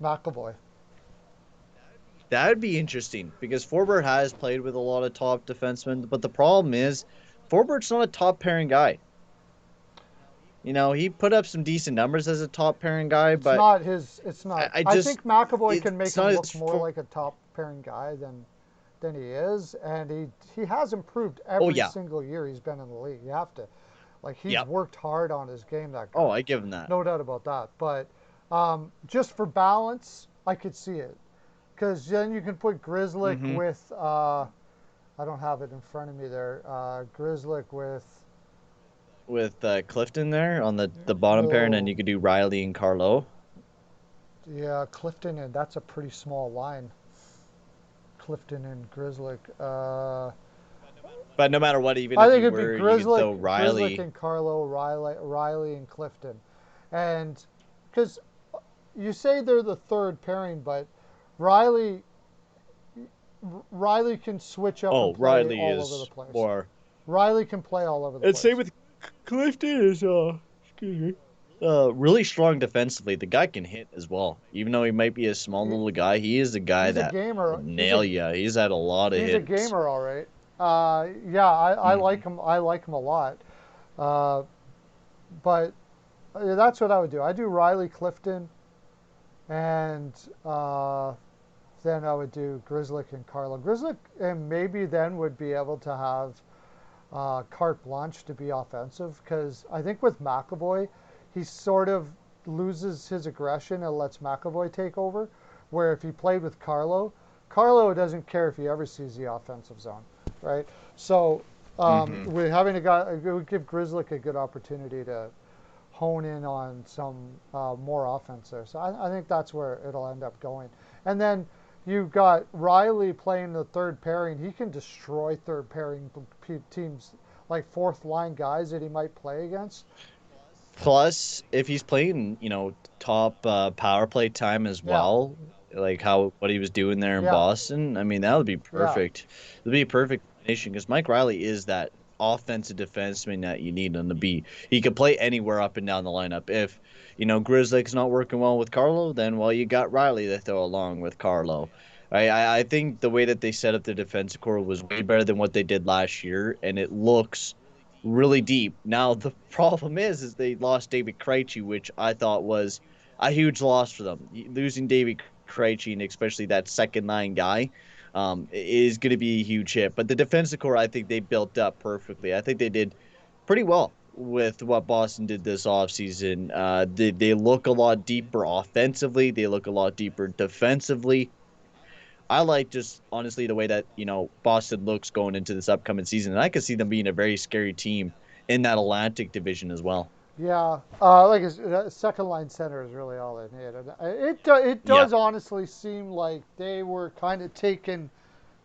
McAvoy. That would be interesting because Forbert has played with a lot of top defensemen, but the problem is Forbert's not a top pairing guy. He put up some decent numbers as a top pairing guy, It's but not his. It's not. I I just think McAvoy can make it's him not look his. more like a top pairing guy than he is, and he has improved Oh every yeah, single year he's been in the league. You have to, like, he's yep. worked hard on his game. That Oh, guy, I give him that. no doubt about that. But just for balance, I could see it, because then you can put Grizzlick Mm-hmm. with. I don't have it in front of me there. Grizzlick with. With Clifton there on the bottom pair, and then Oh, you could do Riley and Carlo. yeah, Clifton, and that's a pretty small line. Clifton and Grizzlick. But no matter what, even I if think you it'd be were, you could throw Grizzlick Riley. and Carlo, Riley and Clifton, and because you say they're the third pairing, but Riley Riley can switch up and Oh, play Riley all over the is place. more. Riley can play all over the And same place. with Clifton is excuse me. Really strong defensively. The guy can hit as well. Even though he might be a small He, little guy, he is a guy he's a that will gamer. nail you. He's had a lot of He's a hits. gamer, all right. Yeah, I like Hmm. him. I like him a lot. Uh, but that's what I would do. I do Riley Clifton, and then I would do Grizzlick and Carlo. Grizzlick and maybe then would be able to have carte blanche to be offensive, because I think with McAvoy, he sort of loses his aggression and lets McAvoy take over. Where if he played with Carlo, Carlo doesn't care if he ever sees the offensive zone, right? So Hmm. we're having a guy. It would give Grizzlick a good opportunity to hone in on some more offense there. So I think that's where it'll end up going. And then you've got Riley playing the third pairing. He can destroy third pairing teams, like fourth line guys that he might play against. Plus, if he's playing, top power play time as Yeah, well, like what he was doing there in yeah, Boston, I mean, that would be yeah. perfect. It'd be a perfect combination because Mike Riley is that offensive defenseman that you need on the beat. He could play anywhere up and down the lineup. If, Grizzlick's not working well with Carlo, then, well, you got Riley to throw along with Carlo. I think the way that they set up the defensive core was way better than what they did last year, and it looks really deep. Now the problem is they lost David Krejci, which I thought was a huge loss for them. Losing David Krejci and especially that second line guy is going to be a huge hit. But the defensive core, I think they built up perfectly. I think they did pretty well with what Boston did this offseason. They look a lot deeper offensively. They look a lot deeper defensively. I like just honestly the way that Boston looks going into this upcoming season, and I could see them being a very scary team in that Atlantic division as well. Yeah, like second line center is really all they need. And it Yeah, does honestly seem like they were kind of taken.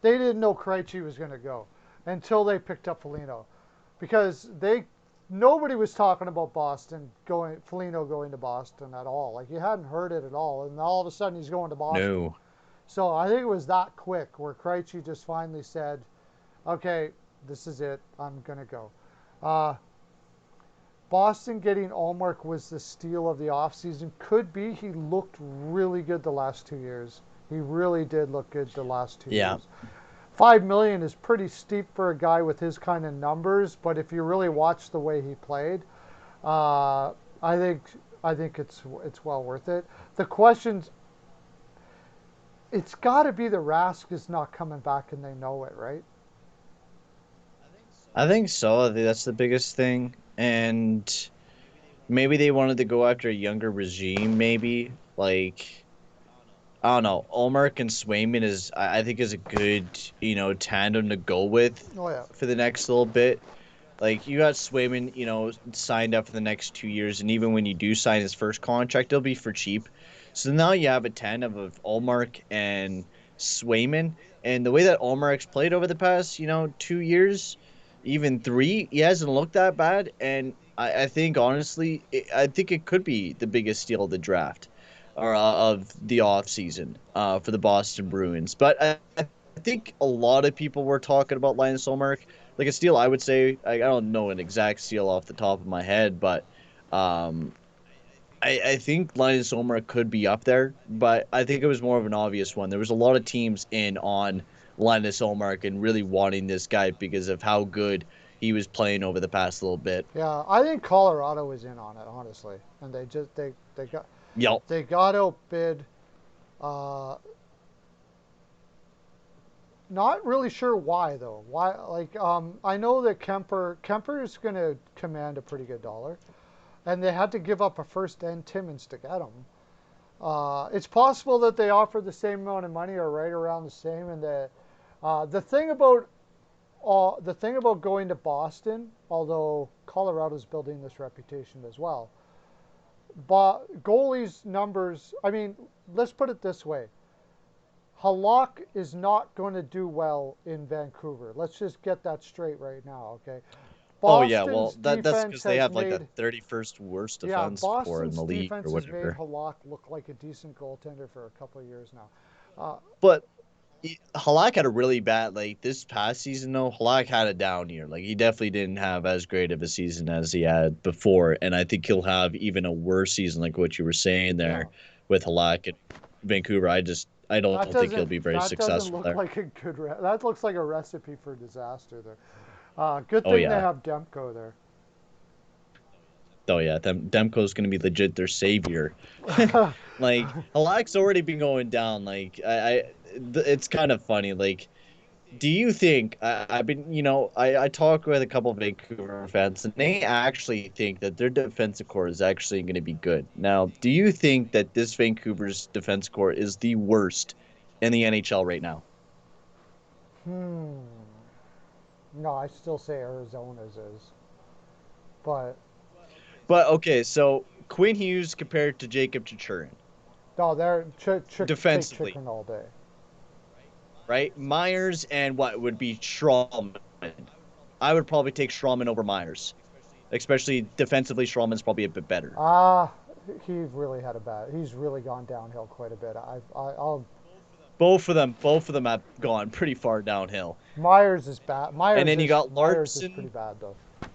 They didn't know Krejci was going to go until they picked up Foligno, because nobody was talking about Foligno going to Boston at all. Like you hadn't heard it at all, and all of a sudden he's going to Boston. no, So I think it was that quick where Krejci just finally said, "Okay, this is it. I'm going to go." Uh, Boston getting Allmark was the steal of the offseason. Could be. He looked really good the last 2 years. He really did look good the last two yeah, years. 5 million is pretty steep for a guy with his kind of numbers, but if you really watch the way he played, uh, I think it's well worth it. The questions, it's got to be the Rask is not coming back and they know it, right? I think so. I think that's the biggest thing, and maybe they wanted to go after a younger regime. Maybe like I don't know. Olmark and Swayman I think is a good tandem to go with Oh yeah, for the next little bit. Like you got Swayman, signed up for the next 2 years, and even when you do sign his first contract, it'll be for cheap. So now you have a tandem of Allmark and Swayman, and the way that Allmark's played over the past, 2 years, even three, he hasn't looked that bad. And I think honestly, I think it could be the biggest steal of the draft or of the offseason for the Boston Bruins. But I think a lot of people were talking about Linus Ullmark like a steal. I would say I don't know an exact steal off the top of my head, but um, I think Linus Ullmark could be up there. But I think it was more of an obvious one. There was a lot of teams in on Linus Ullmark and really wanting this guy because of how good he was playing over the past little bit. yeah. I think Colorado was in on it, honestly, and Yep. they got outbid. Uh, Not really sure why though. Why? Like, I know that Kemper is going to command a pretty good dollar, and they had to give up a first and Timmins to get him. It's possible that they offer the same amount of money or right around the same. And the thing about going to Boston, although Colorado's building this reputation as well, but goalies' numbers. I mean, let's put it this way: Halak is not going to do well in Vancouver. Let's just get that straight right now, okay? Oh yeah. Well, Boston's that's defense because they has have like the made 31st worst yeah, defense core in Boston's the league or defense has made whatever. Halak look like a decent goaltender for a couple of years now. Uh, But Halak had a really bad like this past season though. Halak had a down year. Like he definitely didn't have as great of a season as he had before, and I think he'll have even a worse season, like what you were saying yeah, there with Halak at Vancouver. I don't think he'll be very that doesn't successful look there. like a that looks like a recipe for disaster there. Good Oh thing they yeah, have Demko there. oh yeah. Demko's gonna be legit their savior. Like Halak's already been going down. Like it's kind of funny. Like do you think I've been, I talked with a couple of Vancouver fans, and they actually think that their defensive core is actually going to be good. Now, do you think that this Vancouver's defense core is the worst in the NHL right now? Hmm. No, I still say Arizona's is, but But okay, so Quinn Hughes compared to Jacob Chichurin no, they're take defensively. chicken all day. right? Myers and what would be Strawman. I would probably take Strawman over Myers, especially defensively. Strawman's probably a bit better. He really had a bad. He's really gone downhill quite a bit. I'll. Both of them have gone pretty far downhill. Myers is bad. And then you got Myers is Larson. pretty bad though.